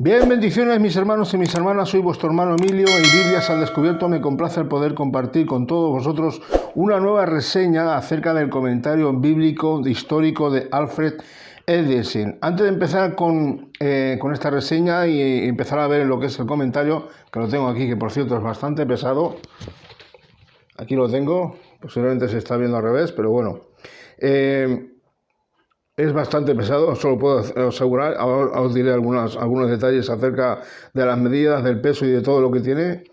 Bien, bendiciones mis hermanos y mis hermanas, soy vuestro hermano Emilio y Biblias al Descubierto. Me complace el poder compartir con todos vosotros una nueva reseña acerca del comentario bíblico histórico de Alfred Edison. Antes de empezar con esta reseña y empezar a ver lo que es el comentario, que lo tengo aquí, que por cierto es bastante pesado, aquí lo tengo, posiblemente se está viendo al revés, pero bueno, es bastante pesado, os lo puedo asegurar. Ahora os diré algunos detalles acerca de las medidas, del peso y de todo lo que tiene.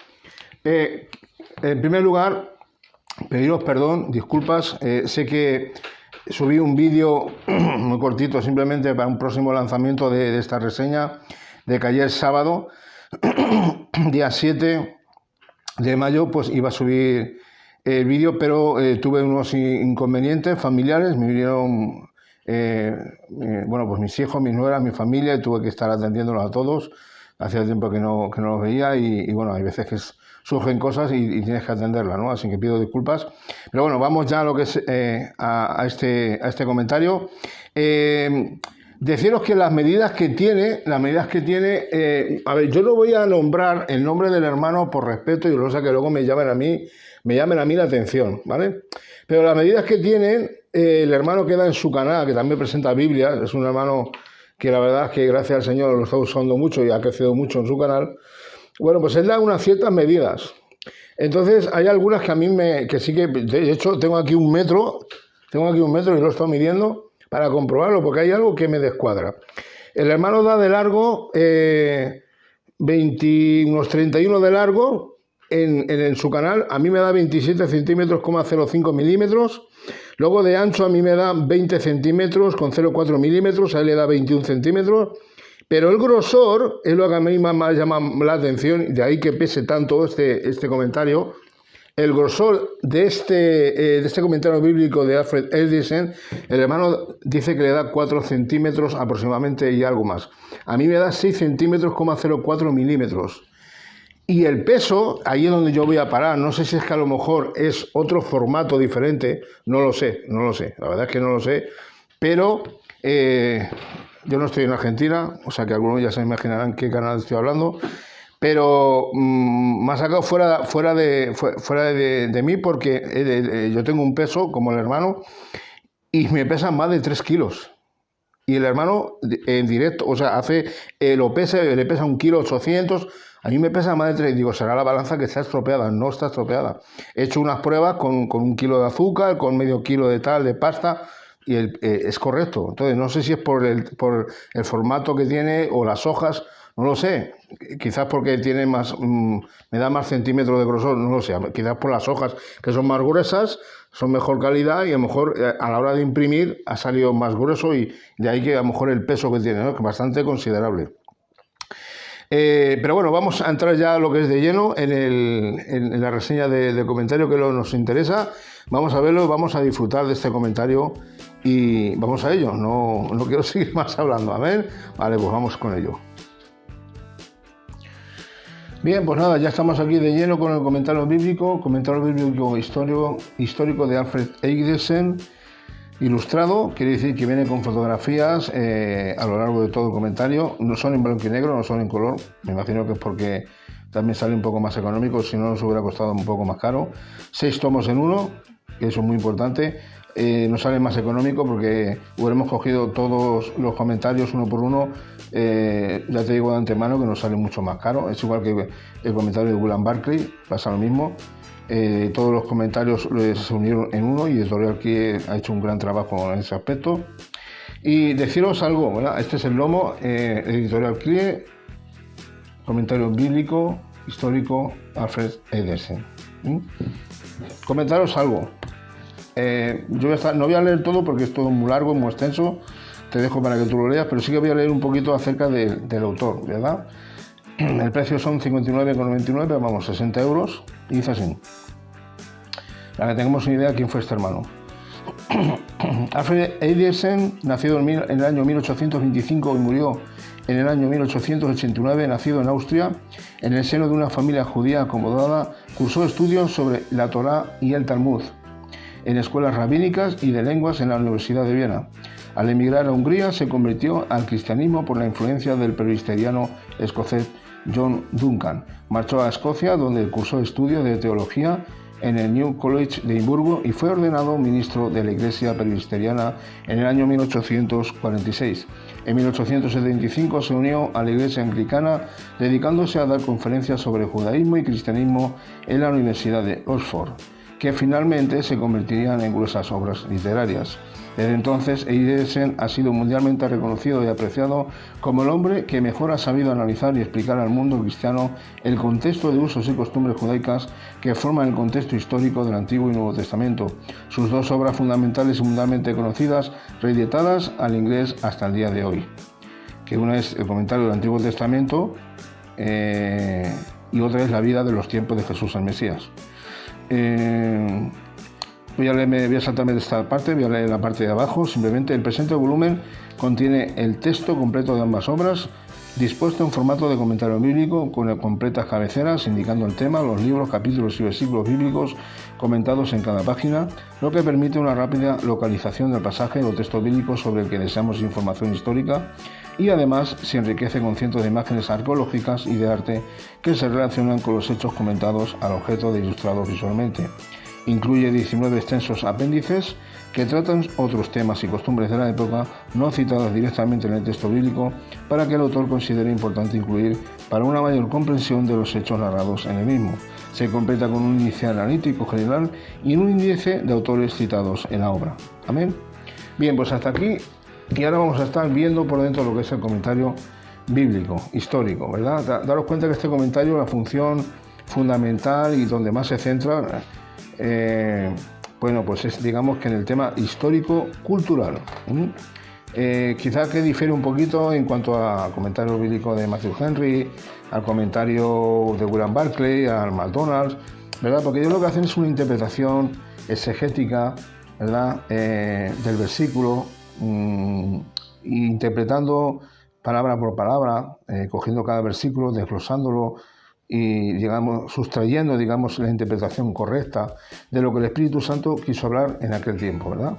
En primer lugar, pediros perdón, disculpas. Sé que subí un vídeo muy cortito simplemente para un próximo lanzamiento de esta reseña, de que ayer sábado, día 7 de mayo, pues iba a subir el vídeo, pero tuve unos inconvenientes familiares, me vinieron... bueno, pues mis hijos, mis nueras, mi familia, y tuve que estar atendiéndolos a todos. Hacía tiempo que no los veía y bueno, hay veces que surgen cosas y tienes que atenderlas, ¿no? Así que pido disculpas. Pero bueno, vamos ya a lo que es a este comentario. Deciros que las medidas que tiene, a ver, yo no voy a nombrar el nombre del hermano por respeto y no sé que luego me llamen a mí la atención, ¿vale? Pero las medidas que tienen, el hermano que da en su canal, que también presenta Biblia, es un hermano que la verdad es que gracias al Señor lo está usando mucho y ha crecido mucho en su canal. Bueno, pues él da unas ciertas medidas. Entonces hay algunas que a mí que sí que, de hecho tengo aquí un metro y lo estoy midiendo para comprobarlo, porque hay algo que me descuadra. El hermano da de largo unos 31 de largo en su canal. A mí me da 27 centímetros, 0,05 milímetros. Luego de ancho a mí me da 20 centímetros con 0,4 milímetros, a él le da 21 centímetros. Pero el grosor es lo que a mí más llama la atención, de ahí que pese tanto este comentario. El grosor de este comentario bíblico de Alfred Edison, el hermano dice que le da 4 centímetros aproximadamente y algo más. A mí me da 6 centímetros, 0,04 milímetros. Y el peso, ahí es donde yo voy a parar. No sé si es que a lo mejor es otro formato diferente, no lo sé, la verdad es que no lo sé, pero yo no estoy en Argentina, o sea que algunos ya se imaginarán qué canal estoy hablando, pero me ha sacado fuera de mí porque yo tengo un peso como el hermano y me pesan más de 3 kilos. Y el hermano en directo, o sea, le pesa 1,8 kg, a mí me pesa más de 3, digo, será la balanza que está estropeada, no está estropeada. He hecho unas pruebas con 1 kilo de azúcar, con medio kilo de pasta, y es correcto. Entonces, no sé si es por el formato que tiene o las hojas, no lo sé. Quizás porque tiene me da más centímetros de grosor, no lo sé. Quizás por las hojas, que son más gruesas, son mejor calidad y a lo mejor a la hora de imprimir ha salido más grueso y de ahí que a lo mejor el peso que tiene, ¿no? Que es bastante considerable. Pero bueno, vamos a entrar ya a lo que es de lleno en la reseña de comentario que nos interesa. Vamos a verlo, vamos a disfrutar de este comentario y vamos a ello. No quiero seguir más hablando, amén. Vale, pues vamos con ello. Bien, pues nada, ya estamos aquí de lleno con el comentario bíblico histórico de Alfred Edison, ilustrado, quiere decir que viene con fotografías a lo largo de todo el comentario. No son en blanco y negro, no son en color, me imagino que es porque también sale un poco más económico, si no nos hubiera costado un poco más caro. 6 tomos en uno, que eso es muy importante. Nos sale más económico porque hubiéramos cogido todos los comentarios uno por uno. Ya te digo de antemano que nos sale mucho más caro. Es igual que el comentario de William Barclay, pasa lo mismo. Todos los comentarios se unieron en uno y Editorial Crie ha hecho un gran trabajo en ese aspecto. Y deciros algo, ¿verdad? Este es el lomo, Editorial Crie, comentario bíblico histórico Alfred Edison. Comentaros algo. Yo no voy a leer todo porque es todo muy largo, muy extenso, te dejo para que tú lo leas, pero sí que voy a leer un poquito acerca del autor, ¿verdad? El precio son 59,99, vamos, 60 euros, y dice así, para que tengamos una idea de quién fue este hermano. Alfred Edison, nacido en el año 1825 y murió en el año 1889, nacido en Austria, en el seno de una familia judía acomodada, cursó estudios sobre la Torá y el Talmud en escuelas rabínicas y de lenguas en la Universidad de Viena. Al emigrar a Hungría se convirtió al cristianismo por la influencia del presbiteriano escocés John Duncan. Marchó a Escocia, donde cursó estudios de teología en el New College de Edimburgo y fue ordenado ministro de la Iglesia Presbiteriana en el año 1846. En 1875 se unió a la Iglesia Anglicana, dedicándose a dar conferencias sobre judaísmo y cristianismo en la Universidad de Oxford, que finalmente se convertirían en gruesas obras literarias. Desde entonces, Eidesen ha sido mundialmente reconocido y apreciado como el hombre que mejor ha sabido analizar y explicar al mundo cristiano el contexto de usos y costumbres judaicas que forman el contexto histórico del Antiguo y Nuevo Testamento. Sus dos obras fundamentales y mundialmente conocidas, reeditadas al inglés hasta el día de hoy, que una es el comentario del Antiguo Testamento y otra es la vida de los tiempos de Jesús el Mesías. Voy a saltarme de esta parte, voy a leer la parte de abajo. Simplemente el presente volumen contiene el texto completo de ambas obras, dispuesto en formato de comentario bíblico, con completas cabeceras indicando el tema, los libros, capítulos y versículos bíblicos comentados en cada página, lo que permite una rápida localización del pasaje o texto bíblico sobre el que deseamos información histórica, y además se enriquece con cientos de imágenes arqueológicas y de arte que se relacionan con los hechos comentados al objeto de ilustrarlos visualmente. Incluye 19 extensos apéndices que tratan otros temas y costumbres de la época no citados directamente en el texto bíblico, para que el autor considere importante incluir para una mayor comprensión de los hechos narrados en el mismo. Se completa con un índice analítico general y un índice de autores citados en la obra. Amén. Bien, pues hasta aquí, y ahora vamos a estar viendo por dentro lo que es el comentario bíblico, histórico, ¿verdad? Daros cuenta que este comentario, la función fundamental y donde más se centra, pues es, digamos, que en el tema histórico-cultural. Quizás que difiere un poquito en cuanto al comentario bíblico de Matthew Henry, al comentario de William Barclay, al McDonald's, ¿verdad? Porque ellos lo que hacen es una interpretación exegética, ¿verdad? Del versículo, interpretando palabra por palabra, cogiendo cada versículo, desglosándolo y, digamos, sustrayendo, digamos, la interpretación correcta de lo que el Espíritu Santo quiso hablar en aquel tiempo, ¿verdad?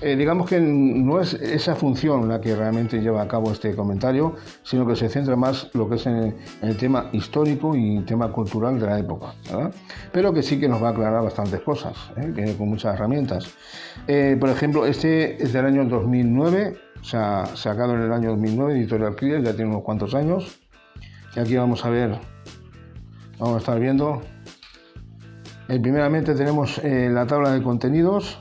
Digamos que no es esa función la que realmente lleva a cabo este comentario, sino que se centra más lo que es en el tema histórico y tema cultural de la época, ¿verdad? Pero que sí que nos va a aclarar bastantes cosas, viene con muchas herramientas. Por ejemplo, este es del año 2009, o sea, sacado en el año 2009, Editorial Crier, ya tiene unos cuantos años. Y aquí vamos a estar viendo. Primeramente tenemos la tabla de contenidos.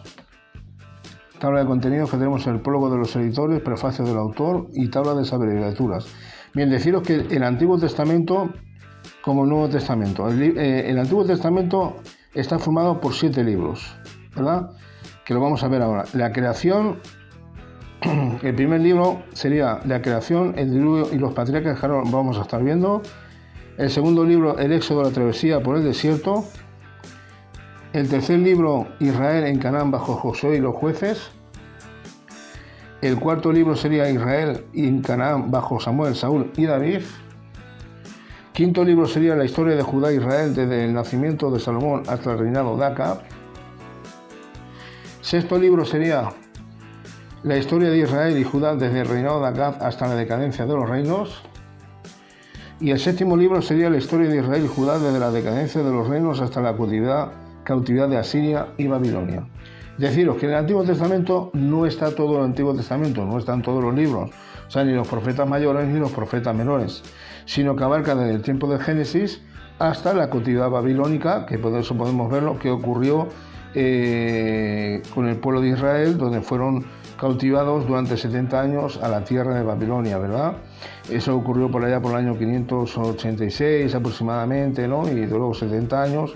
Tabla de contenidos que tenemos el prólogo de los editores, prefacio del autor y tabla de abreviaturas. Bien, deciros que el Antiguo Testamento como el Nuevo Testamento. El Antiguo Testamento está formado por 7 libros, ¿verdad? Que lo vamos a ver ahora. La creación, el primer libro sería la creación, el diluvio y los patriarcas, que ahora vamos a estar viendo. El segundo libro, el éxodo, la travesía por el desierto. El tercer libro, Israel en Canaán bajo Josué y los jueces. El cuarto libro sería Israel en Canaán bajo Samuel, Saúl y David. Quinto libro sería la historia de Judá e Israel desde el nacimiento de Salomón hasta el reinado de Acab. Sexto libro sería la historia de Israel y Judá desde el reinado de Acab hasta la decadencia de los reinos. Y el séptimo libro sería la historia de Israel y Judá desde la decadencia de los reinos hasta la cautividad de Asiria y Babilonia. Deciros que en el Antiguo Testamento no está todo el Antiguo Testamento, no están todos los libros, o sea, ni los profetas mayores ni los profetas menores, sino que abarca desde el tiempo del Génesis hasta la cautividad babilónica, que por eso podemos ver lo que ocurrió con el pueblo de Israel, donde fueron cautivados durante 70 años a la tierra de Babilonia, ¿verdad? Eso ocurrió por allá por el año 586 aproximadamente, ¿no? Y luego 70 años,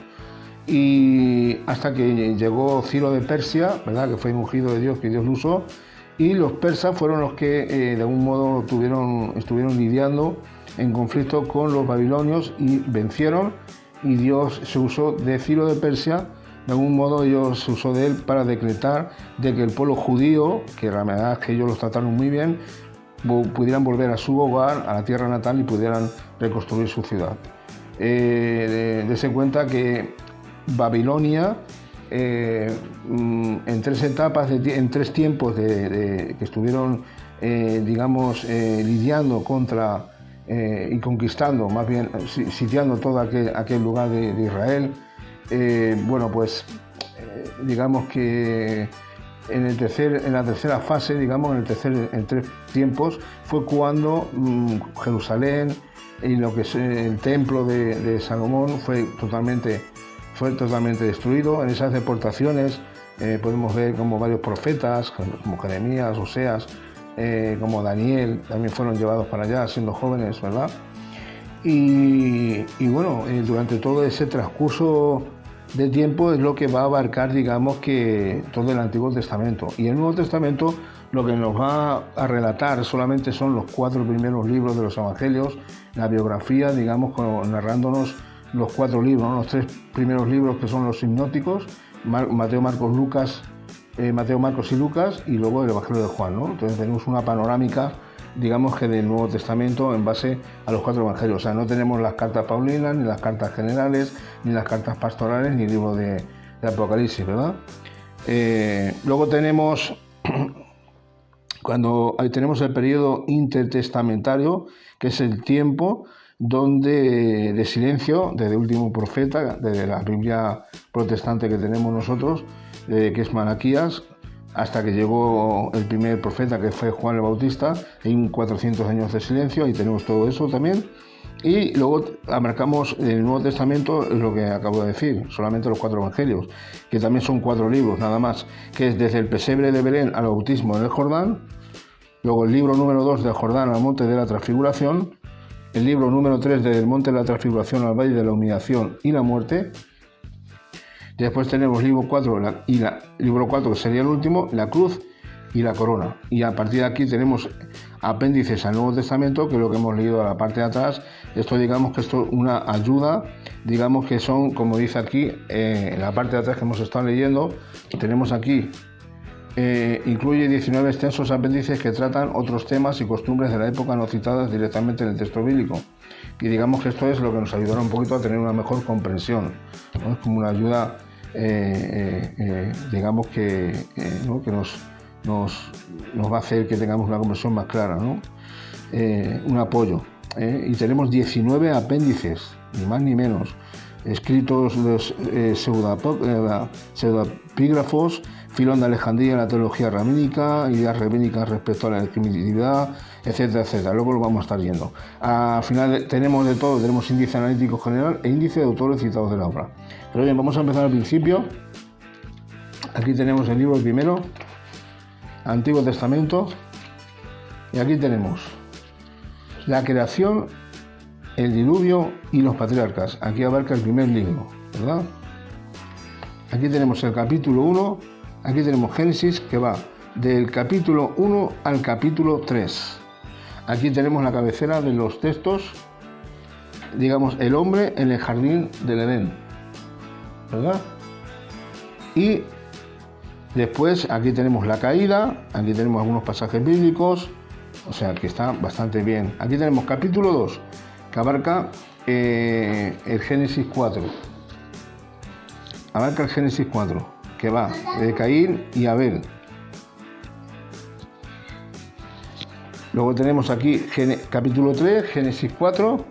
y hasta que llegó Ciro de Persia, ¿verdad? Que fue un ungido de Dios, que Dios lo usó, y los persas fueron los que de algún modo estuvieron lidiando en conflicto con los babilonios y vencieron, y Dios se usó de Ciro de Persia, de algún modo Dios se usó de él para decretar de que el pueblo judío, que la verdad es que ellos los trataron muy bien, pudieran volver a su hogar, a la tierra natal, y pudieran reconstruir su ciudad. Dese cuenta que Babilonia en tres etapas, en tres tiempos que estuvieron, lidiando contra y conquistando, más bien sitiando todo aquel lugar de Israel. Digamos que en la tercera fase, en tres tiempos, fue cuando Jerusalén y lo que es el templo de Salomón fue totalmente destruido. En esas deportaciones podemos ver como varios profetas, como Jeremías, Oseas, como Daniel, también fueron llevados para allá siendo jóvenes, ¿verdad? Y durante todo ese transcurso de tiempo es lo que va a abarcar, digamos, que todo el Antiguo Testamento. Y el Nuevo Testamento lo que nos va a relatar solamente son los 4 primeros libros de los Evangelios, la biografía, digamos, narrándonos los 4 libros, ¿no? Los 3 primeros libros que son los sinópticos, Mateo, Marcos y Lucas, y luego el Evangelio de Juan, ¿no? Entonces tenemos una panorámica, digamos, que del Nuevo Testamento en base a los 4 evangelios. O sea, no tenemos las cartas paulinas, ni las cartas generales, ni las cartas pastorales, ni el libro de Apocalipsis, ¿verdad? Luego tenemos, tenemos el periodo intertestamentario, que es el tiempo de silencio desde el último profeta, desde la Biblia protestante que tenemos nosotros, que es Malaquías, hasta que llegó el primer profeta, que fue Juan el Bautista. Hay 400 años de silencio, ahí tenemos todo eso también. Y luego abarcamos el Nuevo Testamento, es lo que acabo de decir, solamente los 4 evangelios, que también son 4 libros nada más, que es desde el pesebre de Belén al bautismo en el Jordán, luego el libro número 2 del Jordán al monte de la transfiguración, el libro número 3 desde el monte de la transfiguración al valle de la humillación y la muerte. Después tenemos libro 4, libro 4, que sería el último, la cruz y la corona. Y a partir de aquí tenemos apéndices al Nuevo Testamento, que es lo que hemos leído a la parte de atrás. Esto, digamos que esto es una ayuda, digamos que son, como dice aquí, en la parte de atrás que hemos estado leyendo, tenemos aquí, incluye 19 extensos apéndices que tratan otros temas y costumbres de la época no citadas directamente en el texto bíblico. Y digamos que esto es lo que nos ayudará un poquito a tener una mejor comprensión, ¿no? Es como una ayuda, digamos ¿no? que nos va a hacer que tengamos una comprensión más clara, ¿no? Un apoyo. Y tenemos 19 apéndices, ni más ni menos, escritos los pseudopígrafos, Filón de Alejandría, la teología rabínica, ideas rabínicas respecto a la legitimidad, etcétera, etcétera. Luego lo vamos a estar viendo. Al final tenemos de todo, tenemos índice analítico general e índice de autores citados de la obra. Pero bien, vamos a empezar al principio. Aquí tenemos el libro primero, Antiguo Testamento, y aquí tenemos la creación, el diluvio y los patriarcas. Aquí abarca el primer libro, ¿verdad? Aquí tenemos el capítulo 1, aquí tenemos Génesis, que va del capítulo 1 al capítulo 3. Aquí tenemos la cabecera de los textos, digamos, el hombre en el jardín del Edén, ¿verdad? Y después aquí tenemos la caída, aquí tenemos algunos pasajes bíblicos, o sea que está bastante bien. Aquí tenemos capítulo 2, que abarca el Génesis 4. Abarca el Génesis 4, que va de Caín y Abel. Luego tenemos aquí capítulo 3, Génesis 4,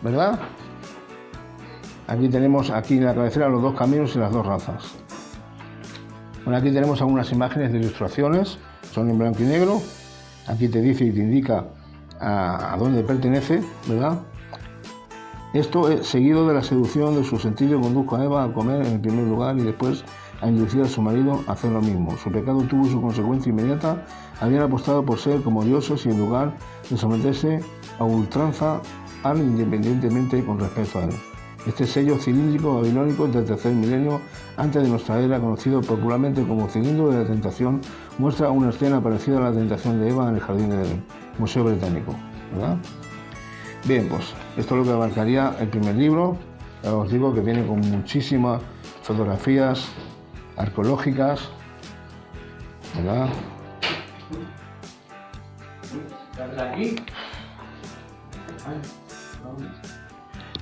¿verdad? Aquí tenemos en la cabecera los 2 caminos y las 2 razas. Bueno, aquí tenemos algunas imágenes de ilustraciones, son en blanco y negro. Aquí te dice y te indica a dónde pertenece, ¿verdad? Esto es seguido de la seducción de su sentido, condujo a Eva a comer en el primer lugar y después a inducir a su marido a hacer lo mismo. Su pecado tuvo su consecuencia inmediata. Habían apostado por ser como dioses y en lugar de someterse a ultranza al independientemente con respecto a él. Este sello cilíndrico babilónico del tercer milenio antes de nuestra era, conocido popularmente como cilindro de la tentación, muestra una escena parecida a la tentación de Eva en el jardín de Edén, Museo Británico, ¿verdad? Bien, pues esto es lo que abarcaría el primer libro. Ya os digo que viene con muchísimas fotografías arqueológicas, ¿verdad?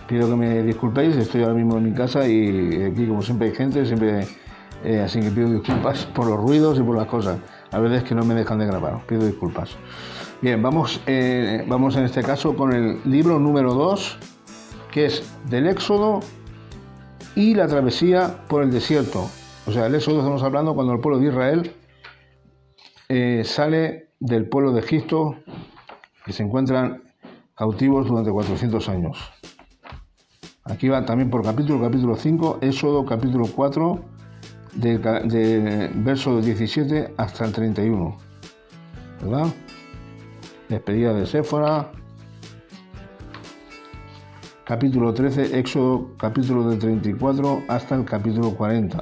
Pido que me disculpéis, estoy ahora mismo en mi casa y aquí como siempre hay gente, así que pido disculpas por los ruidos y por las cosas. A veces que no me dejan de grabar, pido disculpas. Bien, vamos en este caso con el libro número 2, que es del Éxodo y la travesía por el desierto. O sea, el Éxodo estamos hablando cuando el pueblo de Israel sale del pueblo de Egipto, que se encuentran cautivos durante 400 años. Aquí va también por capítulo 5, Éxodo capítulo 4, de verso 17 hasta el 31, ¿verdad? Despedida de Séfora, capítulo 13, Éxodo capítulo del 34 hasta el capítulo 40.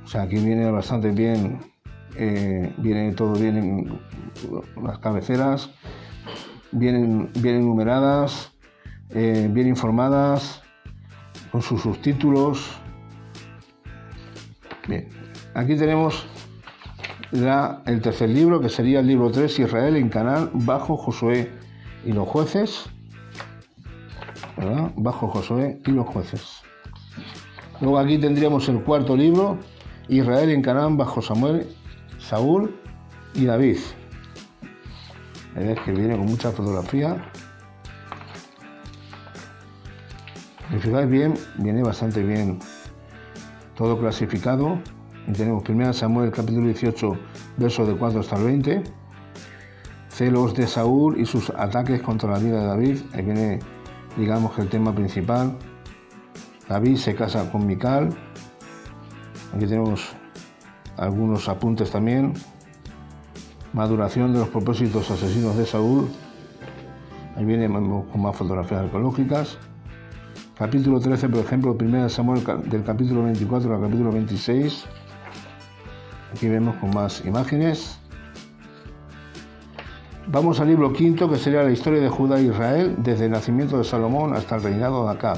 O sea, aquí viene bastante bien, viene todo bien en las cabeceras, bien numeradas, bien informadas, con sus subtítulos. Bien, aquí tenemos el tercer libro, que sería el libro 3, Israel en Canaán, bajo Josué y los jueces, ¿verdad? Bajo Josué y los jueces. Luego aquí tendríamos el cuarto libro, Israel en Canaán, bajo Samuel, Saúl y David. Veis que viene con mucha fotografía. Si fijáis bien, viene bastante bien todo clasificado. Y tenemos 1 Samuel capítulo 18, versos de 4 hasta el 20. Celos de Saúl y sus ataques contra la vida de David. Ahí viene, digamos, que el tema principal. David se casa con Mical. Aquí tenemos algunos apuntes también. Maduración de los propósitos asesinos de Saúl. Ahí viene con más fotografías arqueológicas. Capítulo 13, por ejemplo, 1 Samuel del capítulo 24 al capítulo 26. Aquí vemos con más imágenes. Vamos al libro quinto, que sería la historia de Judá e Israel, desde el nacimiento de Salomón hasta el reinado de Acab.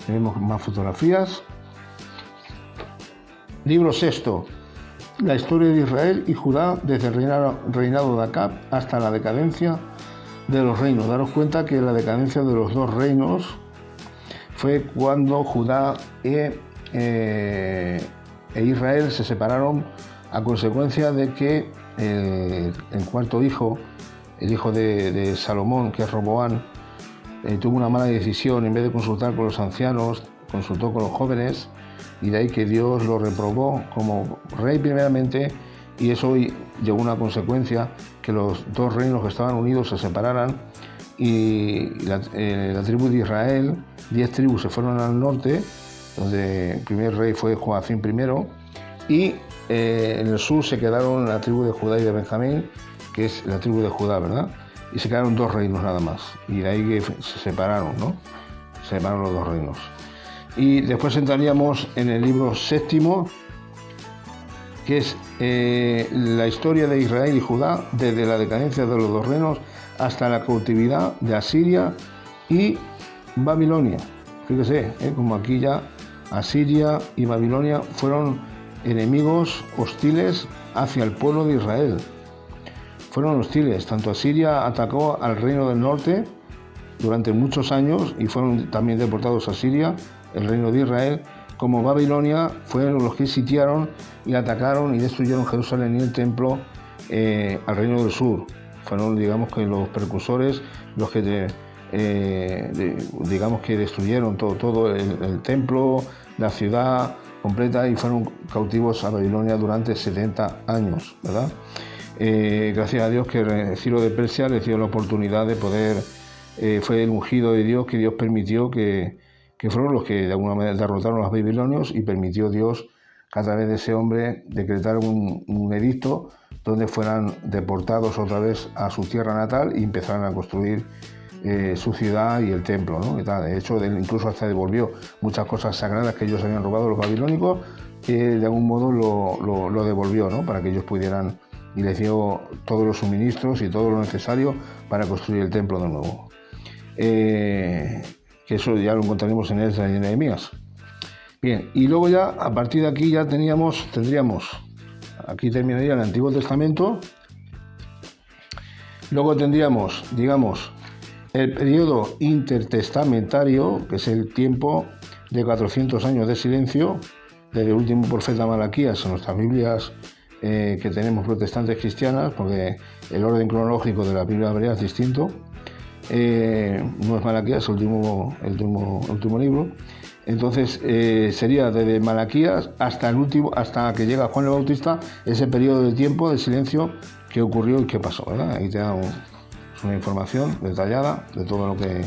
Tenemos más fotografías. Libro sexto, la historia de Israel y Judá desde el reinado de Acab hasta la decadencia de los reinos. Daros cuenta que la decadencia de los dos reinos fue cuando Judá e Israel se separaron a consecuencia de que el cuarto hijo, el hijo de Salomón, que es Roboán, tuvo una mala decisión. En vez de consultar con los ancianos, consultó con los jóvenes, y de ahí que Dios lo reprobó como rey primeramente, y eso llegó a una consecuencia, que los dos reinos que estaban unidos se separaran, y la tribu de Israel, 10 tribus se fueron al norte, donde el primer rey fue Joacim I, y en el sur se quedaron la tribu de Judá y de Benjamín, que es la tribu de Judá, ¿verdad? Y se quedaron dos reinos nada más, y de ahí que se separaron, ¿no? Se separaron los dos reinos. Y después entraríamos en el libro séptimo, que es la historia de Israel y Judá desde la decadencia de los dos reinos hasta la cautividad de Asiria y Babilonia. Fíjese, como aquí ya Asiria y Babilonia fueron enemigos hostiles hacia el pueblo de Israel. Fueron hostiles, tanto Asiria atacó al reino del norte durante muchos años y fueron también deportados a Siria, el reino de Israel, como Babilonia fueron los que sitiaron y atacaron y destruyeron Jerusalén y el templo al reino del sur. Fueron, digamos, que los precursores, los que digamos que destruyeron todo el templo, la ciudad completa, y fueron cautivos a Babilonia durante 70 años, ¿verdad? Gracias a Dios que Ciro de Persia les dio la oportunidad de poder, fue el ungido de Dios, que Dios permitió que fueron los que de alguna manera derrotaron a los babilonios, y permitió Dios que a través de ese hombre decretar un edicto donde fueran deportados otra vez a su tierra natal y empezaran a construir su ciudad y el templo, ¿no? Y tal. De hecho, incluso hasta devolvió muchas cosas sagradas que ellos habían robado los babilónicos, de algún modo lo devolvió, ¿no? Para que ellos pudieran, y les dio todos los suministros y todo lo necesario para construir el templo de nuevo. Que eso ya lo encontraremos en Esdras y en Nehemías. Bien, y luego ya, a partir de aquí ya tendríamos, aquí terminaría el Antiguo Testamento, Luego tendríamos, digamos, el periodo intertestamentario, que es el tiempo de 400 años de silencio, desde el último profeta Malaquías en nuestras Biblias que tenemos protestantes cristianas, porque el orden cronológico de la Biblia hebrea es distinto. No es Malaquías el último libro. Entonces sería desde Malaquías hasta que llega Juan el Bautista, ese periodo de tiempo de silencio que ocurrió y que pasó, ¿verdad? Ahí te da una información detallada de todo lo que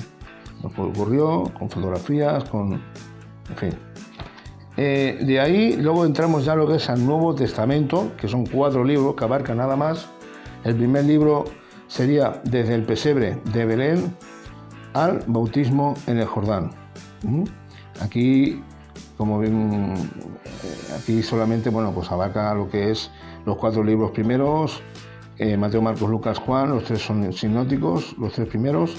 ocurrió, con fotografías, en fin. De ahí luego entramos ya a lo que es el Nuevo Testamento, que son 4 libros que abarcan nada más. El primer libro sería desde el pesebre de Belén al bautismo en el Jordán. Aquí, como ven, aquí solamente, pues abarca lo que es los 4 libros primeros, Mateo, Marcos, Lucas, Juan, los 3 son sinópticos, los 3 primeros,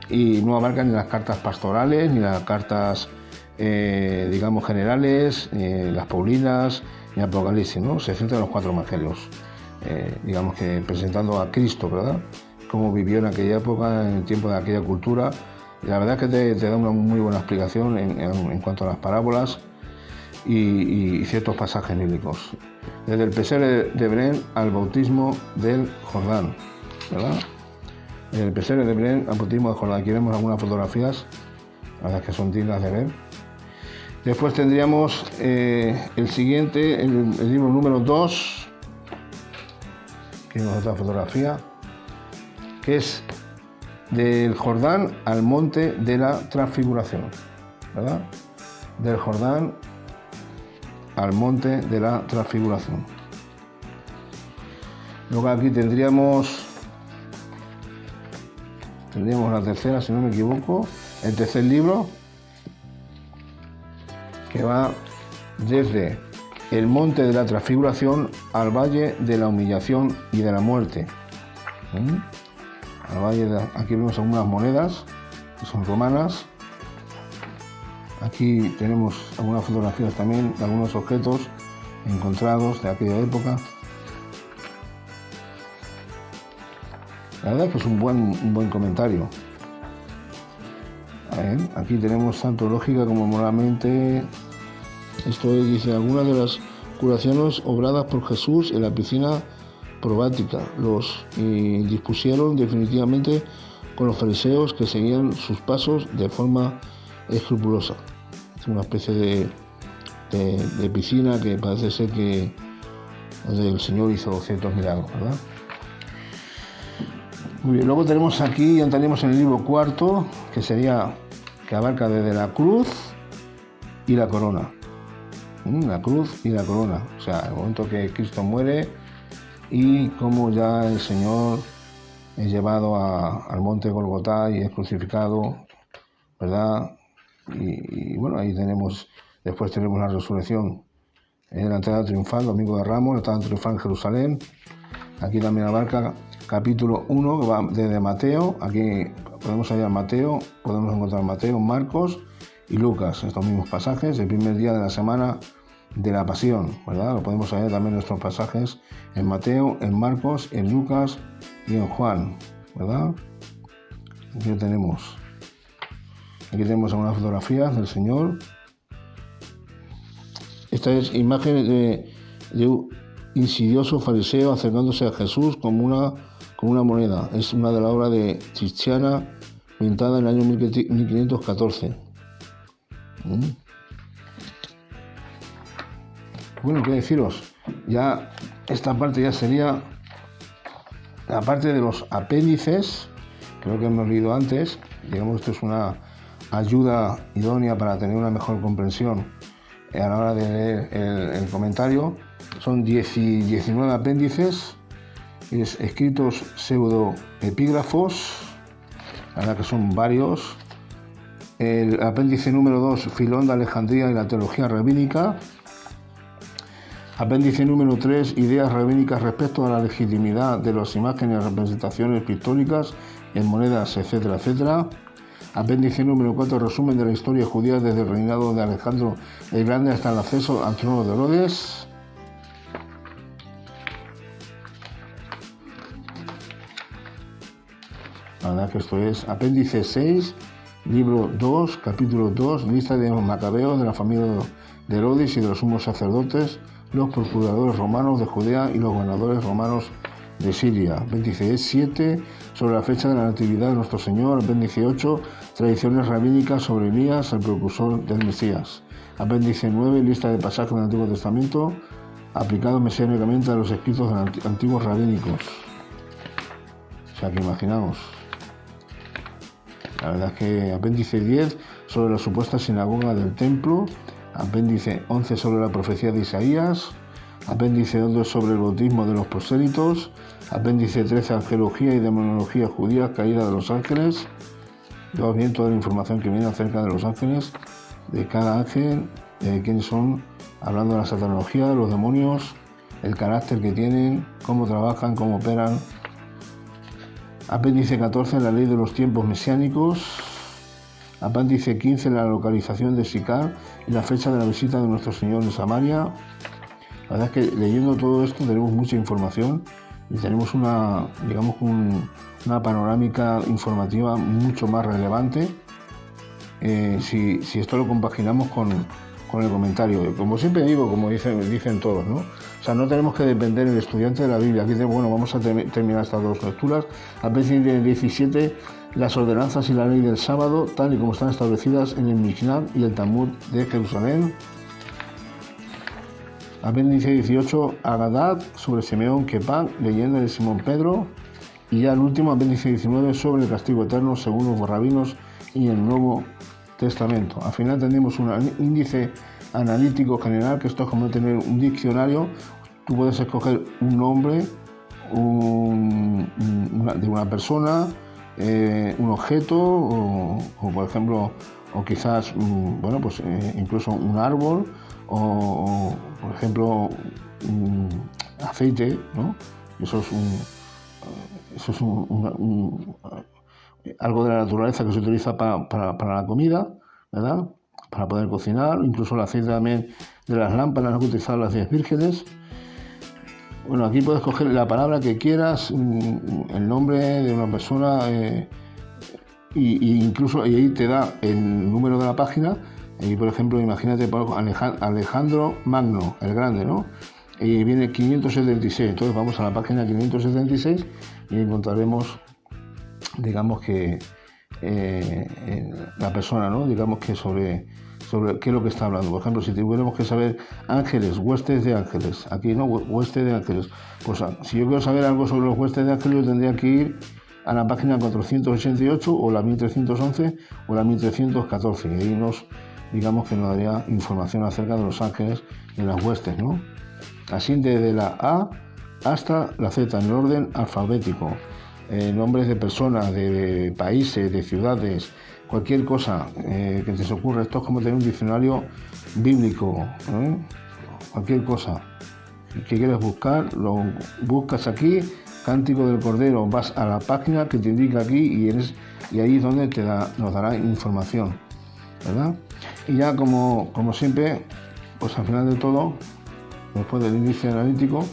y no abarcan ni las cartas pastorales, ni las cartas, digamos, generales, las Paulinas, ni Apocalipsis, ¿no? Se centran en los 4 evangelios, digamos que presentando a Cristo, ¿verdad? Cómo vivió en aquella época, en el tiempo de aquella cultura. Y la verdad es que te da una muy buena explicación en cuanto a las parábolas y ciertos pasajes bíblicos. Desde el pesebre de Belén al bautismo del Jordán, ¿verdad? Desde el pesebre de Belén al bautismo del Jordán. Aquí vemos algunas fotografías, la verdad es que son dignas de ver. Después tendríamos el siguiente, el libro número 2, que es otra fotografía, que es del Jordán al monte de la transfiguración, ¿verdad? Del Jordán al monte de la transfiguración. Luego aquí tendríamos la tercera, si no me equivoco, el tercer libro, que va desde el monte de la transfiguración al valle de la humillación y de la muerte. Aquí vemos algunas monedas que son romanas. Aquí tenemos algunas fotografías también de algunos objetos encontrados de aquella época. La verdad es que es un buen comentario. A ver, aquí tenemos tanto lógica como moralmente. Esto dice: algunas de las curaciones obradas por Jesús en la piscina probática los dispusieron definitivamente con los fariseos, que seguían sus pasos de forma escrupulosa. Es una especie de piscina que parece ser que donde el Señor hizo ciertos milagros, ¿verdad? Muy bien, luego tenemos aquí, ya entraríamos en el libro 4, que abarca desde la cruz y la corona. La cruz y la corona, o sea, el momento que Cristo muere y cómo ya el Señor es llevado al monte Golgotá y es crucificado, ¿verdad? Y bueno, ahí después tenemos la resurrección en la entrada triunfal, Domingo de Ramos, la entrada triunfal en Jerusalén. Aquí también abarca capítulo 1, que va desde Mateo. Aquí podemos hallar Mateo, podemos encontrar Mateo, Marcos y Lucas, estos mismos pasajes, el primer día de la semana de la Pasión, ¿verdad? Lo podemos hallar también nuestros pasajes en Mateo, en Marcos, en Lucas y en Juan, ¿verdad? Aquí tenemos algunas fotografías del Señor. Esta es imagen de un insidioso fariseo acercándose a Jesús con una moneda. Es una de la obra de Tiziano, pintada en el año 1514. Bueno, qué deciros, ya esta parte ya sería la parte de los apéndices, creo que hemos leído antes. Digamos, esto es una ayuda idónea para tener una mejor comprensión a la hora de leer el comentario. Son 19 apéndices, escritos pseudoepígrafos, la verdad que son varios. El apéndice número 2, Filón de Alejandría y la teología rabínica. Apéndice número 3, ideas rabínicas respecto a la legitimidad de las imágenes, representaciones pictóricas en monedas, etcétera, etcétera. Apéndice número 4, resumen de la historia judía desde el reinado de Alejandro el Grande hasta el acceso al trono de Herodes. La verdad que esto es apéndice 6, libro 2, capítulo 2, lista de los macabeos de la familia de Herodes y de los sumos sacerdotes, los procuradores romanos de Judea y los gobernadores romanos de Siria. Apéndice 7, sobre la fecha de la natividad de nuestro Señor. Apéndice 8, tradiciones rabínicas sobre Elías, el precursor del Mesías. Apéndice 9, lista de pasajes del Antiguo Testamento aplicado mesiánicamente a los escritos antiguos rabínicos. O sea que imaginaos. La verdad es que apéndice 10 sobre la supuesta sinagoga del templo, apéndice 11 sobre la profecía de Isaías, apéndice 12 sobre el bautismo de los prosélitos, apéndice 13 angelología y demonología judía, caída de los ángeles. Llevamos bien toda la información que viene acerca de los ángeles, de cada ángel, de quiénes son, hablando de la satanología, de los demonios, el carácter que tienen, cómo trabajan, cómo operan. Apéndice 14, la ley de los tiempos mesiánicos. Apéndice 15, la localización de Sicar y la fecha de la visita de nuestro Señor en Samaria. La verdad es que leyendo todo esto tenemos mucha información y tenemos una panorámica informativa mucho más relevante si esto lo compaginamos con el comentario. Como siempre digo, como dicen todos, ¿no? O sea, no tenemos que depender del estudiante de la Biblia. Aquí vamos a terminar estas dos lecturas. Apéndice 17, las ordenanzas y la ley del sábado, tal y como están establecidas en el Mishnah y el Talmud de Jerusalén. Apéndice 18, Agadat, sobre Simeón Kepán, leyenda de Simón Pedro. Y ya el último, apéndice 19, sobre el castigo eterno según los rabinos y el Nuevo Testamento. Al final tenemos un índice analítico general, que esto es como tener un diccionario. Tú puedes escoger un nombre de una persona, un objeto o por ejemplo, o quizás incluso un árbol o por ejemplo aceite, ¿no? Eso es algo de la naturaleza que se utiliza para la comida, ¿verdad? Para poder cocinar, incluso el aceite también de las lámparas que utilizaban las 10 vírgenes. Bueno, aquí puedes coger la palabra que quieras, el nombre de una persona, incluso y ahí te da el número de la página. Y por ejemplo, imagínate Alejandro Magno, el grande, ¿no? Y viene 576, entonces vamos a la página 576 y encontraremos, digamos que la persona, ¿no? Digamos que sobre qué es lo que está hablando. Por ejemplo, si tuviéramos que saber ángeles, huestes de ángeles, aquí no, huestes de ángeles, pues si yo quiero saber algo sobre los huestes de ángeles, yo tendría que ir a la página 488 o la 1311 o la 1314 y ahí digamos que nos daría información acerca de los ángeles y las huestes, ¿no? Así desde la A hasta la Z en el orden alfabético. Nombres de personas, de países, de ciudades, cualquier cosa que te se ocurra. Esto es como tener un diccionario bíblico, cualquier cosa que quieres buscar, lo buscas aquí, Cántico del Cordero, vas a la página que te indica aquí y ahí es donde nos dará información, ¿verdad? Y ya como siempre, pues al final de todo, después del índice analítico,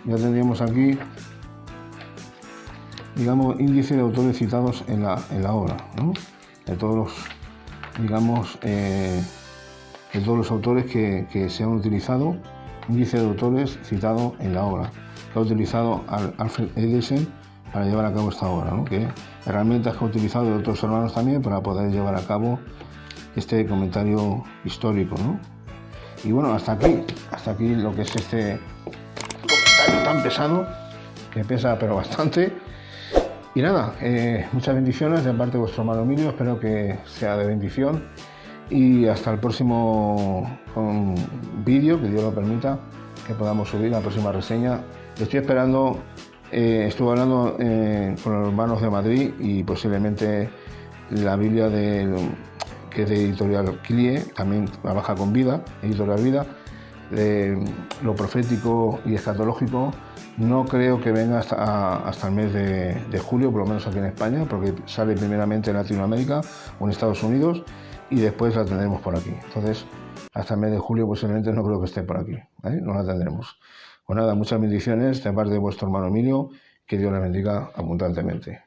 ya tendríamos aquí, digamos, índice de autores citados en la obra, ¿no? De todos los, digamos, de todos los autores que se han utilizado, índice de autores citado en la obra, que ha utilizado Alfred Edison para llevar a cabo esta obra, ¿no? Que herramientas que ha utilizado de otros hermanos también para poder llevar a cabo este comentario histórico, ¿no? Y bueno, hasta aquí lo que es este comentario tan pesado, que pesa pero bastante. Y nada, muchas bendiciones de parte de vuestro hermano Emilio, espero que sea de bendición. Y hasta el próximo vídeo, que Dios lo permita, que podamos subir la próxima reseña. Estoy esperando, estuve hablando con los hermanos de Madrid y posiblemente la Biblia que es de Editorial Clie, también trabaja con Vida, Editorial Vida, lo profético y escatológico. No creo que venga hasta el mes de julio, por lo menos aquí en España, porque sale primeramente en Latinoamérica o en Estados Unidos y después la tendremos por aquí. Entonces, hasta el mes de julio posiblemente no creo que esté por aquí, ¿eh? No la tendremos. Pues nada, muchas bendiciones de parte de vuestro hermano Emilio, que Dios le bendiga abundantemente.